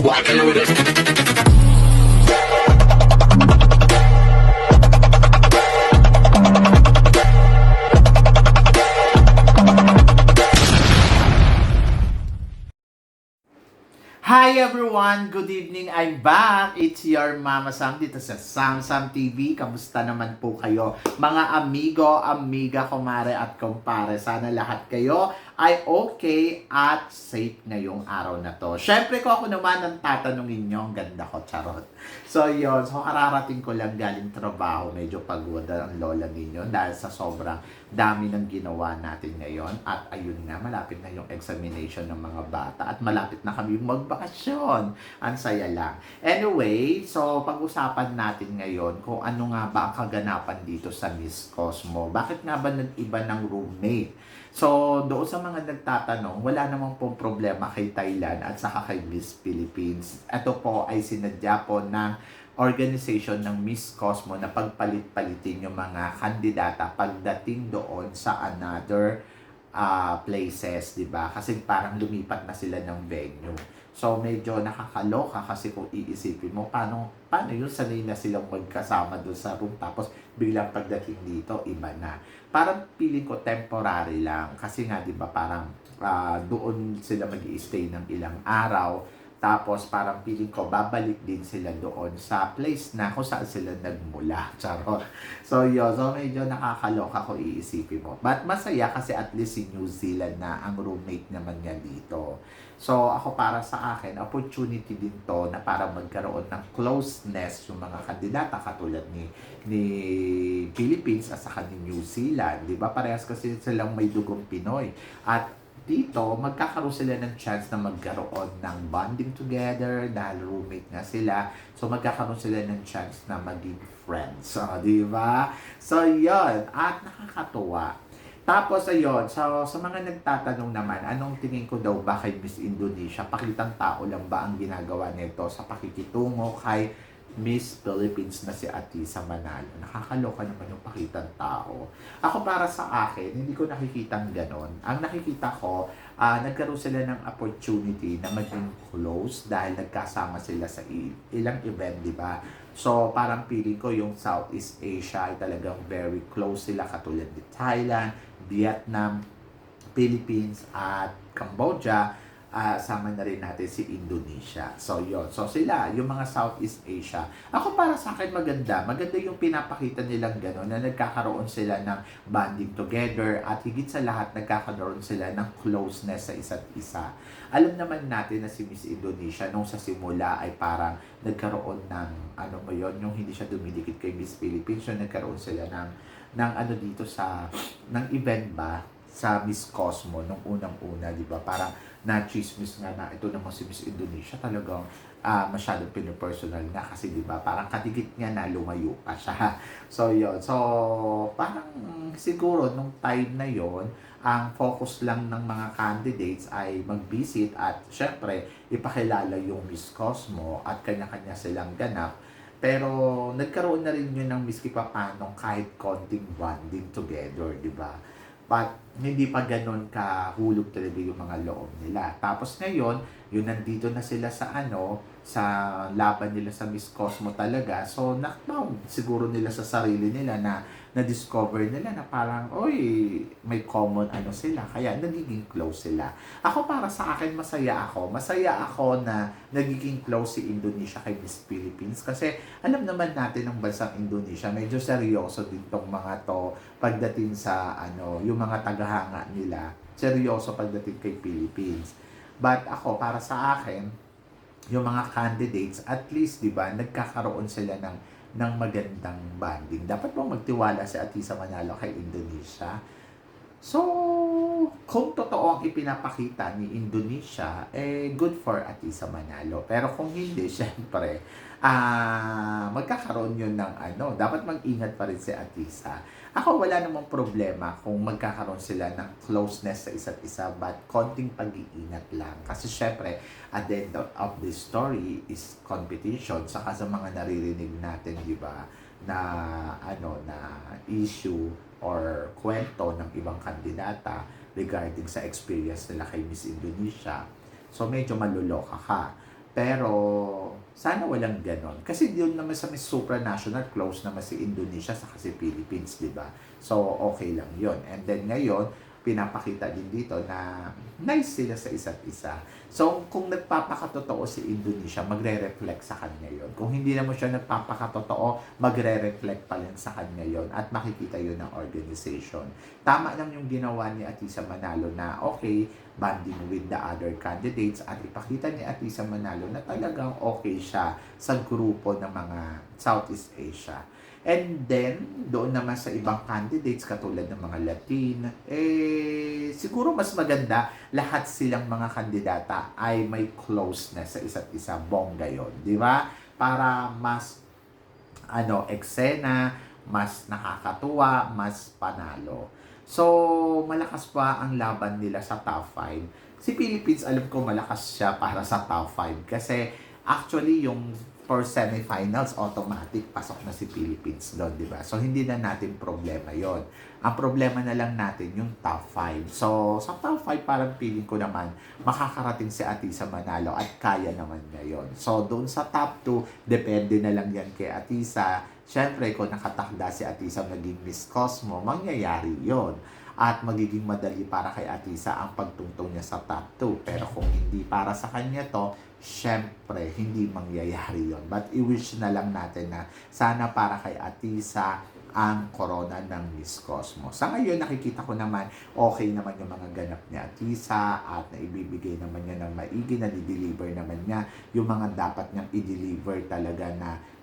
walking with it. Hi everyone! Good evening! I'm back! It's your Mama Sam dito sa Sam TV. Kamusta naman po kayo? Mga amigo, amiga, kumare at kumpare. Sana lahat kayo ay okay at safe ngayong araw na to. Syempre ko ako naman ang tatanungin nyo. Ang ganda ko, charot. So yun, so kararating ko lang galing trabaho. Medyo pagod ang lola ninyo dahil sa sobrang dami ng ginawa natin ngayon. At ayun nga, malapit na yung examination ng mga bata at malapit na kami magbakasyon. Ang saya lang. Anyway, so pag-usapan natin ngayon kung ano nga ba ang kaganapan dito sa Miss Cosmo. Bakit nga ba nag-iba ng roommate? So, doon sa mga nagtatanong, wala namang pong problema kay Thailand at saka kay Miss Philippines. Ito po ay sinadya po ng organization ng Miss Cosmo na pagpalit-palitin yung mga kandidata pagdating doon sa another places, di ba? Kasi parang lumipat na sila ng venue. So, medyo nakakaloka kasi kung iisipin mo, paano yun, sanay na silang magkasama doon sa room, tapos biglang pagdating dito, iba na. Parang feeling ko temporary lang. Kasi nga, di ba, parang doon sila mag-i-stay ng ilang araw. Tapos parang feeling ko babalik din sila doon sa place na kung saan sila nagmula. Charot. So yun, so medyo nakakaloka kung iisipin mo. But masaya kasi at least si New Zealand na ang roommate naman niya dito. So ako para sa akin, opportunity din to na para magkaroon ng closeness yung mga kandidata katulad ni Philippines at saka ni New Zealand. Di ba? Parehas kasi silang may dugong Pinoy. At dito, magkakaroon sila ng chance na magkaroon ng bonding together dahil roommate nga sila. So, magkakaroon sila ng chance na maging friends. So, di ba? So, yun. At nakakatuwa. Tapos, ayun. So, sa mga nagtatanong naman, anong tingin ko daw ba kay Miss Indonesia? Pakitang tao lang ba ang ginagawa nito sa pakikitungo kay Miss Philippines na si Atisa Manalo? Nakakaloka naman yung pakitang tao. Ako para sa akin, hindi ko nakikitang ganon. Ang nakikita ko, nagkaroon sila ng opportunity na maging close dahil nagkasama sila sa ilang event, di ba? So, parang feeling ko yung Southeast Asia ay talagang very close sila katulad ni Thailand, Vietnam, Philippines, at Cambodia. Sama na rin natin si Indonesia. So, yun. So, sila, yung mga Southeast Asia. Ako para sa akin maganda. Maganda yung pinapakita nilang gano'n na nagkakaroon sila ng bonding together at higit sa lahat nagkakaroon sila ng closeness sa isa't isa. Alam naman natin na si Miss Indonesia nung sa simula ay parang nagkaroon ng, ano mo yun, yung hindi siya dumidikit kay Miss Philippines, so nagkaroon sila ng ano dito ng event ba sa Miss Cosmo nung unang-una, di ba? Parang na-chismis nga na ito naman si Miss Indonesia talagang masyadong pinipersonal na kasi di ba parang katikit nga na lumayo pa siya. So yun. So parang siguro nung time na yon ang focus lang ng mga candidates ay mag-visit at syempre ipakilala yung Miss Cosmo at kanya-kanya silang ganap. Pero nagkaroon na rin yun ng miski papanong kahit konting bonding together, di ba? But hindi pa ganun kahulog talaga yung mga loob nila. Tapos ngayon, yun nandito na sila sa sa laban nila sa Miss Cosmo talaga. So, knockdown siguro nila sa sarili nila na-discover nila na parang, oy, may common sila. Kaya nagiging close sila. Ako para sa akin, masaya ako. Masaya ako na nagiging close si Indonesia kay Miss Philippines. Kasi alam naman natin ng bansang Indonesia, medyo seryoso din tong mga to pagdating sa yung mga tagahanga nila. Seryoso pagdating kay Philippines. But ako, para sa akin, yung mga candidates, at least, di ba, nagkakaroon sila ng magandang banding. Dapat bang magtiwala si Atisa Manalo kay Indonesia? So, kung totoo ang ipinapakita ni Indonesia, good for Atisa Manalo. Pero kung hindi, syempre, magkakaroon yun ng dapat mag-ingat pa rin si Atisa. Ako wala namang problema kung magkakaroon sila ng closeness sa isa't isa, but konting pag-iingat lang. Kasi syempre, at the end of the story is competition. Saka sa mga naririnig natin, di ba, na na issue or kwento ng ibang kandidata regarding sa experience nila kay Miss Indonesia. So medyo maluloka ka. Pero, sana walang ganon. Kasi yun naman sa Miss Supranational, close naman si Indonesia sa si Philippines, di ba? So, okay lang yun. And then ngayon, pinapakita din dito na nice sila sa isa't isa. So, kung nagpapakatotoo si Indonesia, magre-reflect sa kanya yon. Kung hindi naman siya nagpapakatotoo, magre-reflect pa rin sa kanya yon. At makikita yun ng organization. Tama lang yung ginawa ni Atisa Manalo na okay, bonding with the other candidates at ipakita ni Atisa Manalo na talagang okay siya sa grupo ng mga Southeast Asia. And then, doon naman sa ibang candidates katulad ng mga Latin, siguro mas maganda lahat silang mga kandidata ay may closeness sa isa't isa. Bongga yun, di ba? Para mas eksena, mas nakakatuwa, mas panalo. So, malakas pa ang laban nila sa top 5. Si Philippines, alam ko malakas siya para sa top 5 kasi actually yung for semifinals, automatic pasok na si Philippines doon, di ba? So, hindi na natin problema yon. Ang problema na lang natin yung top 5. So, sa top 5, parang feeling ko naman, makakarating si Atisa Manalo at kaya naman niya yon. So, doon sa top 2, depende na lang yan kay Atisa. Siyempre, kung nakatakda si Atisa maging Miss Cosmo, mangyayari yon. At magiging madali para kay Atisa ang pagtungtong niya sa top 2. Pero kung hindi para sa kanya to, syempre, hindi mangyayari yon. But i-wish na lang natin na sana para kay Atisa ang corona ng Miss Cosmo. Sa ngayon, nakikita ko naman, okay naman yung mga ganap ni Atisa at naibibigay naman niya ng maigi, na di-deliver naman niya yung mga dapat niyang i-deliver talaga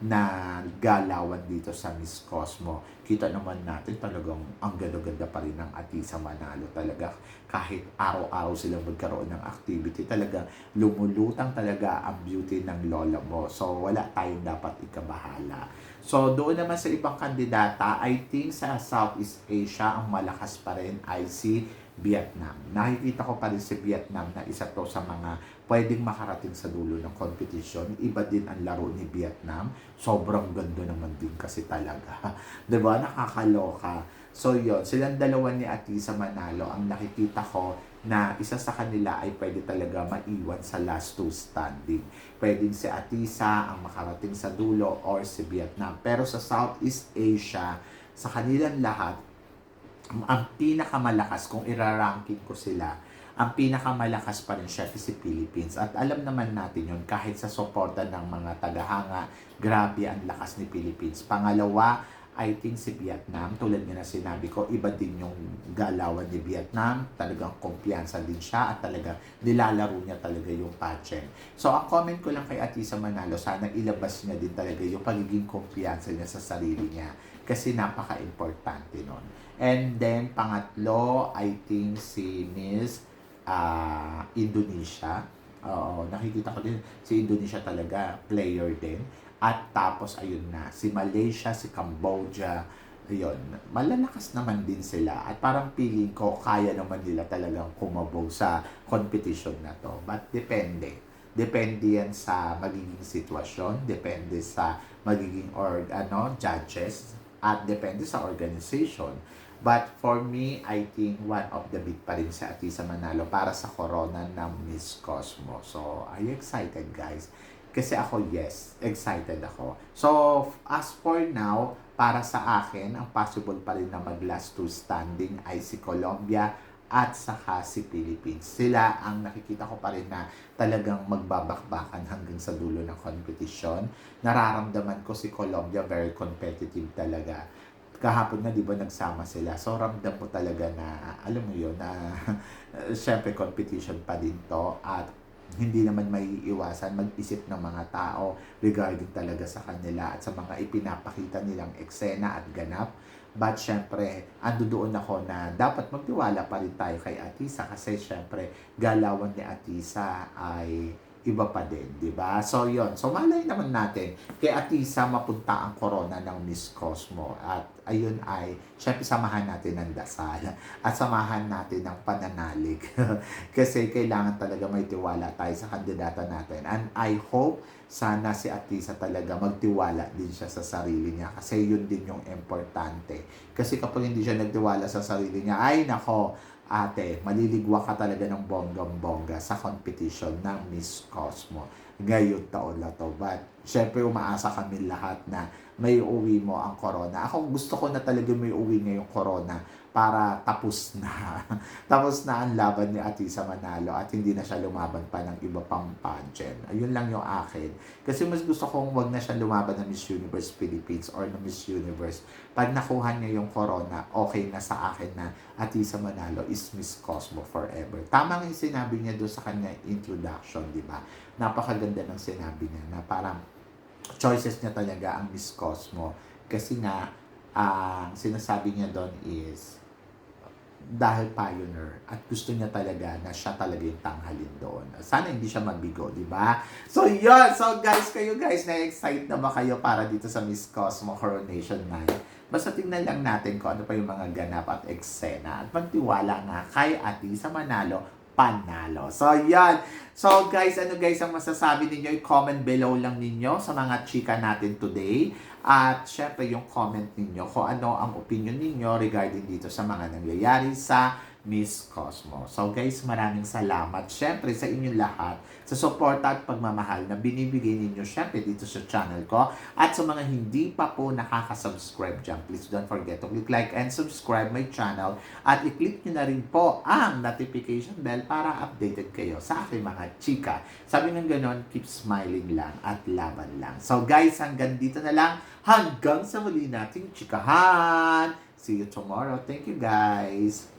na galawan dito sa Miss Cosmo. Kita naman natin talagang ang ganda-ganda pa rin ng Atisa Manalo talaga. Kahit araw-araw silang magkaroon ng activity, talaga lumulutang talaga ang beauty ng lola mo. So, wala tayong dapat ikabahala. So, doon naman sa ibang kandidata, I think sa Southeast Asia, ang malakas pa rin ay si Vietnam. Nakikita ko pa rin si Vietnam na isa to sa mga pwedeng makarating sa dulo ng competition. Iba din ang laro ni Vietnam. Sobrang ganda naman din kasi talaga. Diba? Nakakaloka. So yun, silang dalawa ni Atisa Manalo ang nakikita ko na isa sa kanila ay pwede talaga maiwan sa last two standing. Pwedeng si Atisa ang makarating sa dulo or si Vietnam. Pero sa Southeast Asia, sa kanilang lahat, ang pinakamalakas, kung iraranking ko sila, ang pinakamalakas pa rin siya si Philippines. At alam naman natin yun, kahit sa suporta ng mga tagahanga, grabe ang lakas ni Philippines. Pangalawa, I think si Vietnam, tulad nga na sinabi ko, iba din yung galawan ni Vietnam. Talagang kumpiyansa din siya at talagang nilalaro niya talaga yung pageant. So, ang comment ko lang kay Atisa Manalo, sana ilabas niya din talaga yung pagiging kumpiyansa niya sa sarili niya. Kasi napaka-importante nun. And then, pangatlo, I think si Miss Indonesia. Nakikita ko din, si Indonesia talaga, player din. At tapos, ayun na, si Malaysia, si Cambodia, ayun, malalakas naman din sila. At parang feeling ko, kaya naman nila talagang kumabog sa competition na to. But depende. Depende yan sa magiging sitwasyon, depende sa magiging judges, at depende sa organization. But for me, I think one of the big pa rin si Atisa Manalo para sa corona ng Miss Cosmo. So, are you excited, guys? Kasi ako, yes, excited ako. So, as for now, para sa akin, ang possible pa rin na mag-last two standing ay si Colombia at saka si Philippines. Sila ang nakikita ko pa rin na talagang magbabakbakan hanggang sa dulo ng competition. Nararamdaman ko si Colombia very competitive talaga. Kahapon na, di ba, nagsama sila. So, ramdam mo talaga na, alam mo yun, na syempre competition pa din to. At hindi naman may iwasan mag-isip ng mga tao regarding talaga sa kanila at sa mga ipinapakita nilang eksena at ganap. But syempre, ando doon ako na dapat magtiwala pa rin tayo kay Atisa kasi syempre, galawan ni Atisa ay iba pa din, di ba? So, yon. So, malay naman natin kay Atisa mapunta ang corona ng Miss Cosmo. At ayun ay, syempre, samahan natin ng dasal at samahan natin ng pananalig. Kasi kailangan talaga may tiwala tayo sa kandidata natin. And I hope sana si Atisa talaga magtiwala din siya sa sarili niya. Kasi yun din yung importante. Kasi kapag hindi siya nagtiwala sa sarili niya, ay nako, ate, maliligwa ka talaga ng bonggang-bongga sa competition ng Miss Cosmo. ngayong taon na to. But, syempre, umaasa kami lahat na may uwi mo ang corona. Ako gusto ko na talaga may uwi ngayong corona para tapos na. Tapos na ang laban ni Atisa Manalo at hindi na siya lumaban pa ng iba pang pageant. Ayun lang yung akin. Kasi mas gusto kong wag na siya lumaban ng Miss Universe Philippines or ng Miss Universe. Pag nakuha niya yung corona, okay na sa akin na Atisa Manalo is Miss Cosmo forever. Tama nga yung sinabi niya doon sa kanya introduction, di ba? Napakaganda ng sinabi niya na parang choices niya talaga ang Miss Cosmo. Kasi nga, ang sinasabi niya doon is dahil pioneer at gusto niya talaga na siya talaga yung tanghalin doon. Sana hindi siya mabigo, di ba? So, yun. So, guys, kayo guys, na-excite na ba kayo para dito sa Miss Cosmo Coronation Night? Basta tingnan lang natin kung ano pa yung mga ganap at eksena at magtiwala nga kay Atisa Manalo panalo. So, yan. So, guys, ano guys ang masasabi ninyo? I-comment below lang ninyo sa mga chika natin today. At, syempre, yung comment ninyo kung ano ang opinion ninyo regarding dito sa mga nangyayari sa Miss Cosmo. So, guys, maraming salamat. Syempre, sa inyong lahat, sa suporta at pagmamahal na binibigay ninyo, syempre, dito sa channel ko. At sa mga hindi pa po nakaka-subscribe dyan, please don't forget to click like and subscribe my channel. At i-click nyo na rin po ang notification bell para updated kayo sa aking mga chika. Sabi ng ganon, keep smiling lang at laban lang. So, guys, hanggang dito na lang. Hanggang sa muli nating chikahan. See you tomorrow. Thank you, guys.